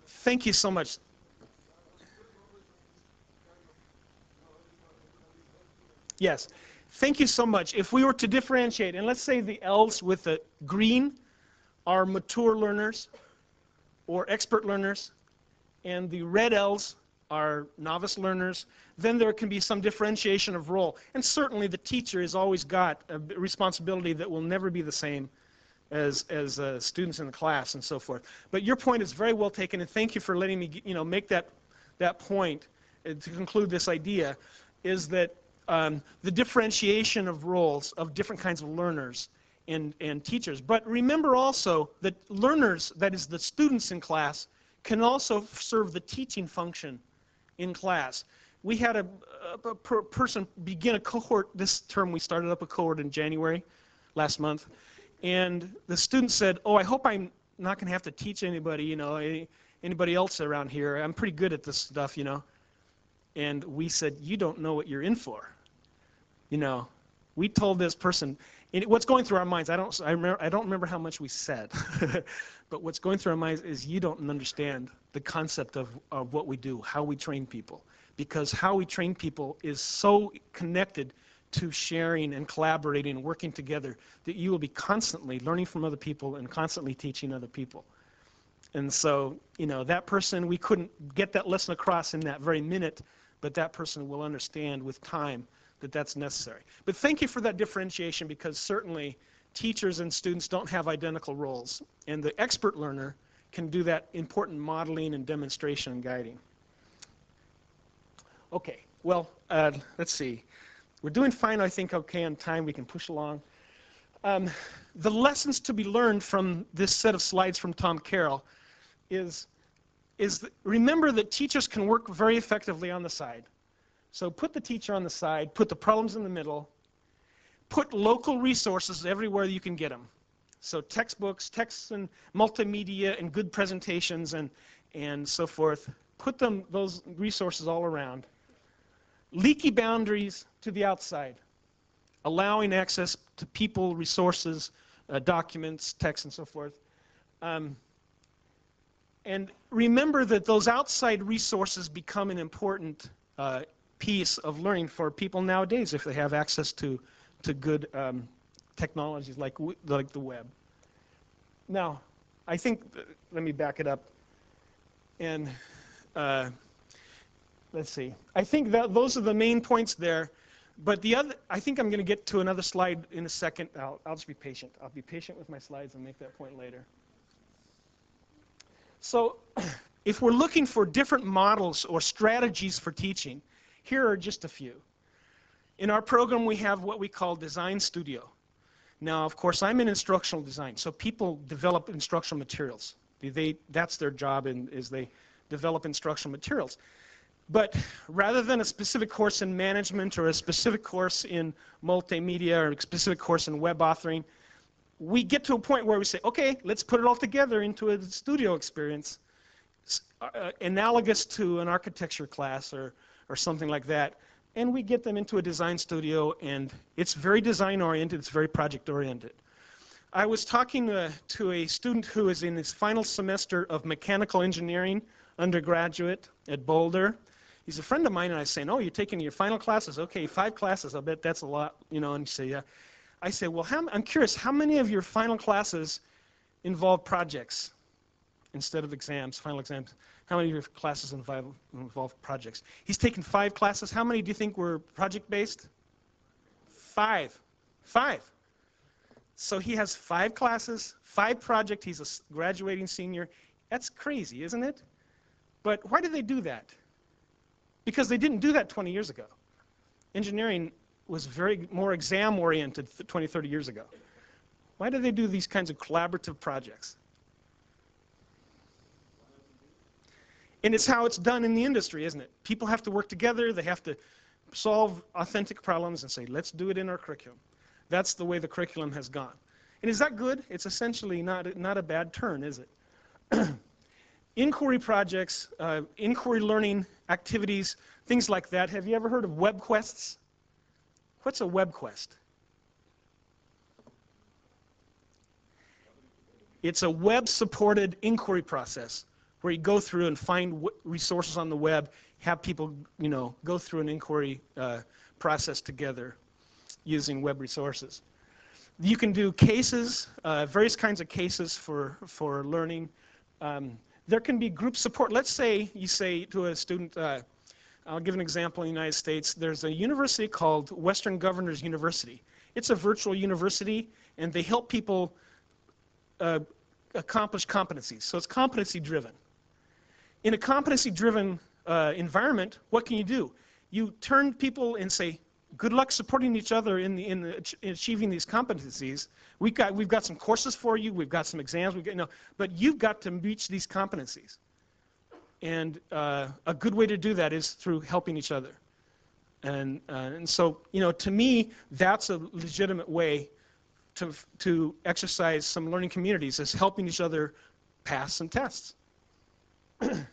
Thank you so much. Yes. Thank you so much. If we were to differentiate, and let's say the L's with the green are mature learners or expert learners, and the red L's are novice learners, then there can be some differentiation of role. And certainly the teacher has always got a responsibility that will never be the same as students in the class and so forth. But your point is very well taken, and thank you for letting me make that point to conclude this idea, is that the differentiation of roles of different kinds of learners and teachers. But remember also that learners, that is the students in class, can also serve the teaching function in class. We had a person begin a cohort this term. We started up a cohort in January last month, and the student said, I hope I'm not going to have to teach anybody, anybody else around here. I'm pretty good at this stuff, And we said, you don't know what you're in for. We told this person, what's going through our minds, I don't remember how much we said, but what's going through our minds is you don't understand the concept of what we do, how we train people, because how we train people is so connected to sharing and collaborating and working together that you will be constantly learning from other people and constantly teaching other people. And so, that person, we couldn't get that lesson across in that very minute, but that person will understand with time that that's necessary. But thank you for that differentiation, because certainly teachers and students don't have identical roles, and the expert learner can do that important modeling and demonstration and guiding. Okay, well, let's see. We're doing fine, I think, okay on time. We can push along. The lessons to be learned from this set of slides from Tom Carroll is remember that teachers can work very effectively on the side. So put the teacher on the side, put the problems in the middle, put local resources everywhere you can get them. So textbooks, texts and multimedia and good presentations and so forth. Put those resources all around. Leaky boundaries to the outside, allowing access to people, resources, documents, texts, and so forth. And remember that those outside resources become an important piece of learning for people nowadays if they have access to good technologies like the web. Now, I think, let me back it up, and let's see. I think that those are the main points there, but I think I'm going to get to another slide in a second. I'll just be patient. I'll be patient with my slides and make that point later. So if we're looking for different models or strategies for teaching, here are just a few. In our program, we have what we call Design Studio. Now, of course, I'm in instructional design, so people develop instructional materials. That's their job, is they develop instructional materials. But rather than a specific course in management or a specific course in multimedia or a specific course in web authoring, we get to a point where we say, okay, let's put it all together into a studio experience, analogous to an architecture class or something like that. And we get them into a design studio, and it's very design-oriented, it's very project-oriented. I was talking to a student who is in his final semester of mechanical engineering, undergraduate at Boulder. He's a friend of mine, and I was saying, oh, you're taking your final classes? Okay, 5 classes, I'll bet that's a lot, you know, and he said, yeah. I said, well, I'm curious, how many of your final classes involve projects instead of exams, final exams? How many of your classes involve projects? He's taken 5 classes. How many do you think were project-based? 5. 5. So he has 5 classes, 5 projects. He's a graduating senior. That's crazy, isn't it? But why did they do that? Because they didn't do that 20 years ago. Engineering was very more exam-oriented 20, 30 years ago. Why do they do these kinds of collaborative projects? And it's how it's done in the industry, isn't it? People have to work together. They have to solve authentic problems and say, let's do it in our curriculum. That's the way the curriculum has gone. And is that good? It's essentially not a bad turn, is it? Inquiry projects, inquiry learning activities, things like that. Have you ever heard of web quests? What's a web quest? It's a web-supported inquiry process where you go through and find resources on the web, have people, you know, go through an inquiry process together using web resources. You can do cases, various kinds of cases for learning. There can be group support. Let's say you say to a student, I'll give an example in the United States. There's a university called Western Governors University. It's a virtual university, and they help people accomplish competencies. So it's competency-driven. In a competency-driven environment, what can you do? You turn people and say, good luck supporting each other in achieving these competencies. We've got some courses for you. We've got some exams. But you've got to reach these competencies. And a good way to do that is through helping each other. And so, you know, to me, that's a legitimate way to exercise some learning communities, is helping each other pass some tests.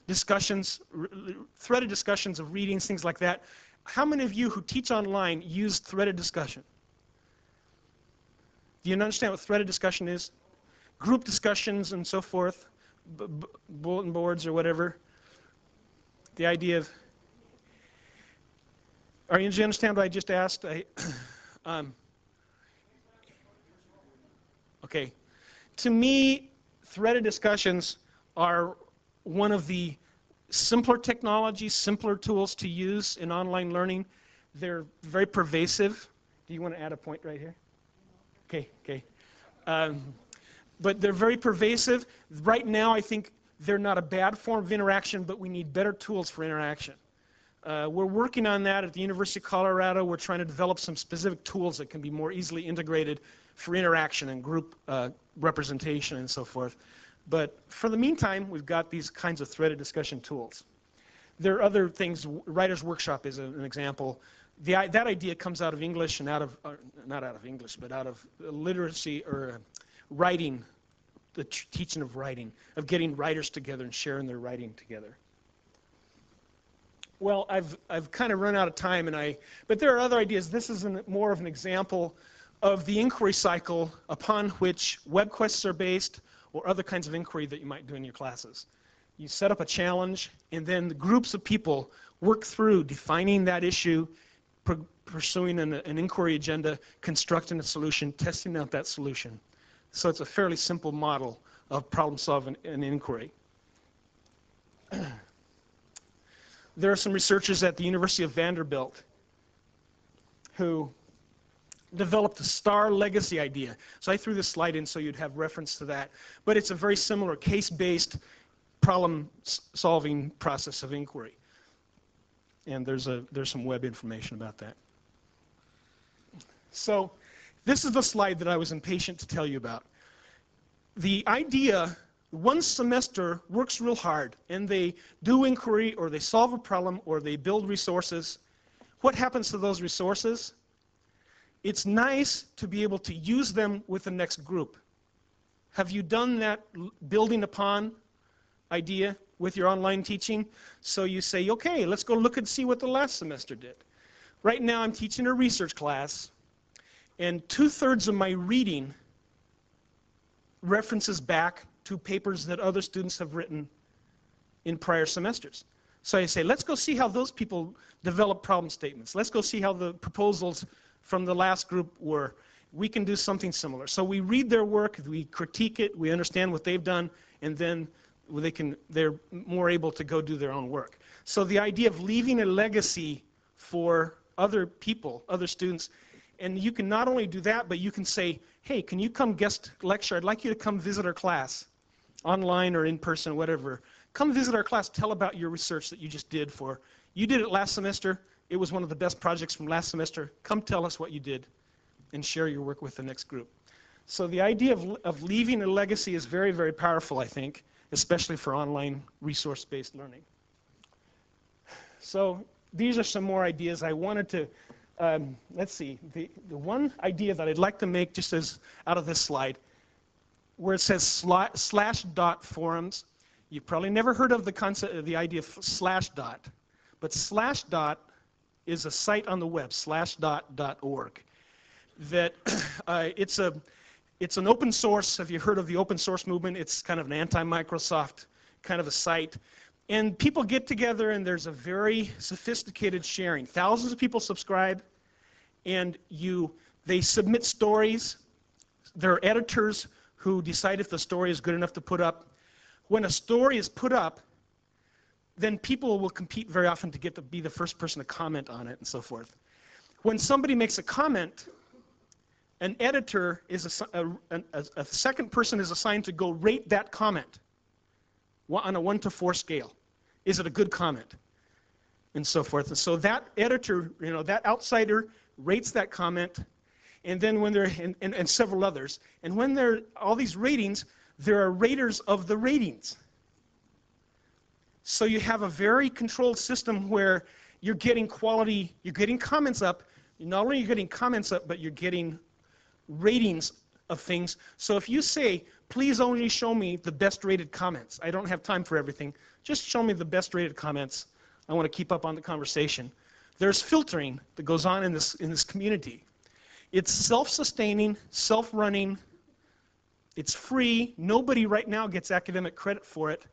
Discussions, threaded discussions of readings, things like that. How many of you who teach online use threaded discussion? Do you understand what threaded discussion is? Group discussions and so forth, bulletin boards or whatever. The idea of, do you understand what I just asked? Okay. To me, threaded discussions are one of the simpler technologies, simpler tools to use in online learning. They're very pervasive. Do you want to add a point right here? Okay, okay. But they're very pervasive. Right now, I think they're not a bad form of interaction, but we need better tools for interaction. We're working on that at the University of Colorado. We're trying to develop some specific tools that can be more easily integrated for interaction and group representation and so forth. But for the meantime, we've got these kinds of threaded discussion tools. There are other things. Writer's Workshop is an example. That idea comes out of English and out of, not out of English, but out of literacy or writing, the teaching of writing, of getting writers together and sharing their writing together. Well, I've kind of run out of time, but there are other ideas. This is more of an example of the inquiry cycle upon which web quests are based, or other kinds of inquiry that you might do in your classes. You set up a challenge, and then the groups of people work through defining that issue, pursuing an inquiry agenda, constructing a solution, testing out that solution. So it's a fairly simple model of problem solving and inquiry. There are some researchers at the University of Vanderbilt who developed the STAR legacy idea. So I threw this slide in so you'd have reference to that. But it's a very similar case-based problem-solving process of inquiry. And there's some web information about that. So this is the slide that I was impatient to tell you about. The idea, one semester works real hard, and they do inquiry, or they solve a problem, or they build resources. What happens to those resources? it's nice to be able to use them with the next group. Have you done that building upon idea with your online teaching? So you say, okay, let's go look and see what the last semester did. Right now I'm teaching a research class, and 2/3 of my reading references back to papers that other students have written in prior semesters. So I say, let's go see how those people develop problem statements. Let's go see how the proposals from the last group were. We can do something similar. So we read their work, we critique it, we understand what they've done, and then they're more able to go do their own work. So the idea of leaving a legacy for other people, other students, and you can not only do that, but you can say, hey, can you come guest lecture? I'd like you to come visit our class, online or in person, whatever. Come visit our class, tell about your research that you just did you did it last semester, it was one of the best projects from last semester, come tell us what you did and share your work with the next group. So the idea of leaving a legacy is very, very powerful, I think, especially for online resource-based learning. So these are some more ideas I wanted to, let's see, the one idea that I'd like to make just as out of this slide, where it says /forums. You've probably never heard of the concept, the idea of /. But /. is a site on the web, /.org, that it's an open source. Have you heard of the open source movement? It's kind of an anti-Microsoft kind of a site. And people get together and there's a very sophisticated sharing. Thousands of people subscribe, and they submit stories. There are editors who decide if the story is good enough to put up. When a story is put up, then people will compete very often to get to be the first person to comment on it and so forth. When somebody makes a comment, an editor is a second person is assigned to go rate that comment on a 1 to 4 scale. Is it a good comment? And so forth. And so that editor, that outsider rates that comment, and then when they're, and several others, and when there are all these ratings, there are raters of the ratings. So you have a very controlled system where you're getting quality, you're getting comments up. Not only are you getting comments up, but you're getting ratings of things. So if you say, please only show me the best rated comments. I don't have time for everything. Just show me the best rated comments. I want to keep up on the conversation. There's filtering that goes on in this community. It's self-sustaining, self-running. It's free. Nobody right now gets academic credit for it.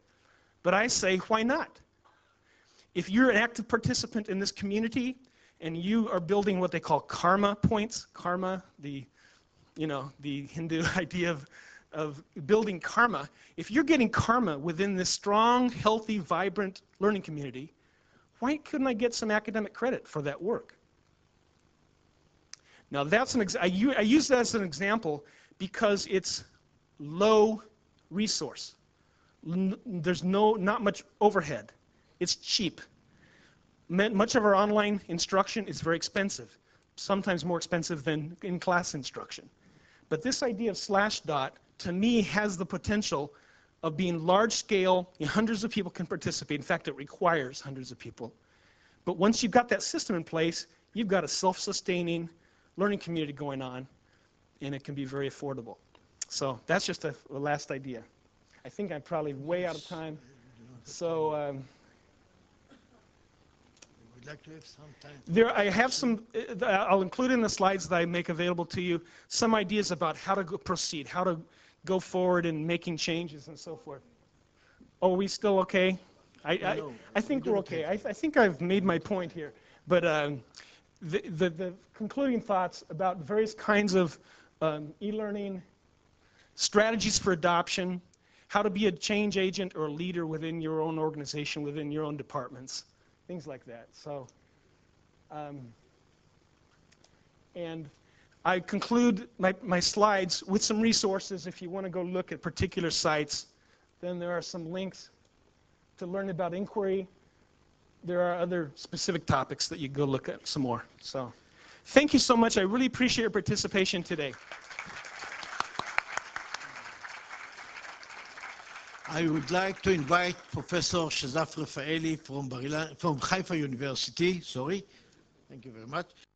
But I say, why not? If you're an active participant in this community and you are building what they call karma points, karma, the Hindu idea of building karma, if you're getting karma within this strong, healthy, vibrant learning community, why couldn't I get some academic credit for that work? Now that's I use that as an example because it's low resource. There's not much overhead. It's cheap. Much of our online instruction is very expensive, sometimes more expensive than in-class instruction. But this idea of /. To me has the potential of being large scale. Hundreds of people can participate. In fact, it requires hundreds of people. But once you've got that system in place, you've got a self-sustaining learning community going on, and it can be very affordable. So that's just a last idea. I think I'm probably way out of time. So we'd like to have some time. I have some, I'll include in the slides that I make available to you some ideas about how to proceed, how to go forward in making changes and so forth. Oh, are we still okay? I think we're okay. I think I've made my point here. But the concluding thoughts about various kinds of e-learning, strategies for adoption, how to be a change agent or a leader within your own organization, within your own departments, things like that. So, and I conclude my slides with some resources. If you want to go look at particular sites, then there are some links to learn about inquiry. There are other specific topics that you go look at some more. So thank you so much. I really appreciate your participation today. I would like to invite Professor Sheizaf Rafaeli from Haifa University. Sorry. Thank you very much.